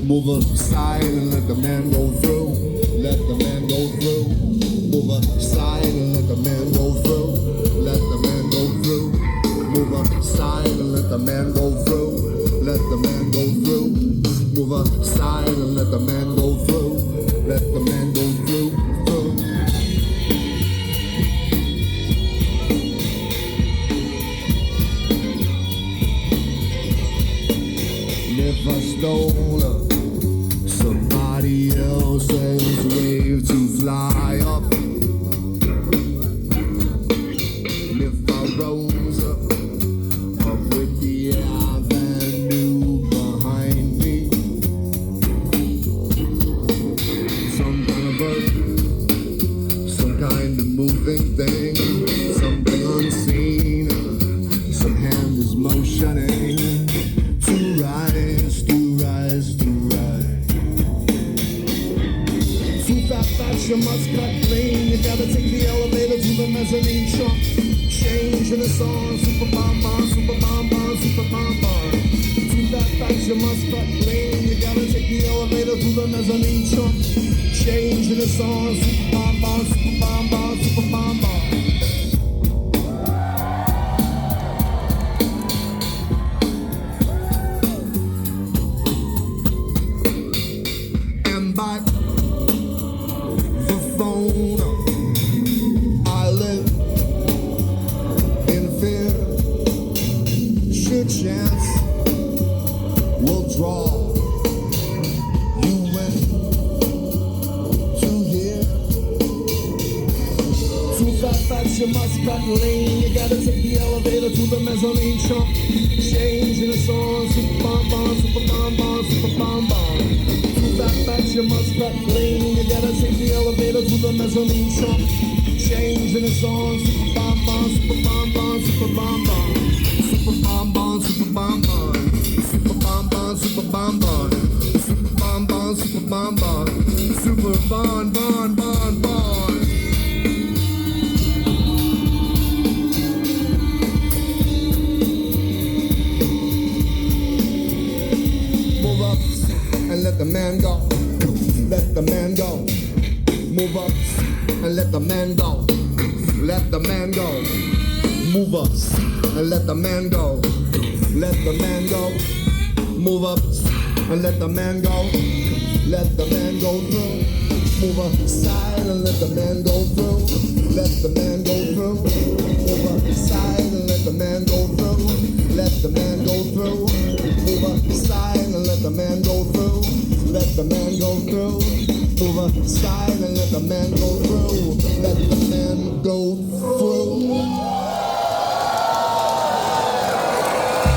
Move aside and let the man go through. Let the man go through. Move aside and let the man go through. Let the man go through. Move aside and let the man go through. Let the man go through. Move aside and let the man go through. Let the man go through. If I stole somebody else's wave to fly up, and if I rose up with the avenue behind me, some kind of bird, some kind of moving thing, something unseen, some hand is motioning. You must cut lane. You gotta take the elevator to the mezzanine trunk. Change in the song, super bomb bomb, super bomb bomb, super bomb bomb. Too fast, you must cut lane. You gotta take the elevator to the mezzanine trunk. Change in the song, super bomb bomb, super bomb bomb, super bomb bomb. And by I live in fear. Should chance will draw you into here. Too fast, you must cut lane. You gotta take the elevator to the mezzanine trunk. Change in the song, super bomb bomb, super bomb bomb, super bomb bomb. Fast, you must cut lane. You gotta take the elevator to the mezzanine trunk. Change in the song, super bomb bomb, super bomb bomb, super bomb bomb, super bomb bomb, super bomb bomb, super bomb bomb, super bomb bomb, super bomb bomb, super bomb bomb, super bomb bomb bomb bomb. Move up and let the man go. Let the man go. Move up and let the man go. Let the man go. Move up and let the man go. Let the man go. Move up and let the man go. Let the man go through. Move aside and let the man go through. Let the man go through. Move aside and let the man go through. Let the man go through. Move aside and let the man go through. Let the man go through. Move aside and let the man go through. Let the man go through.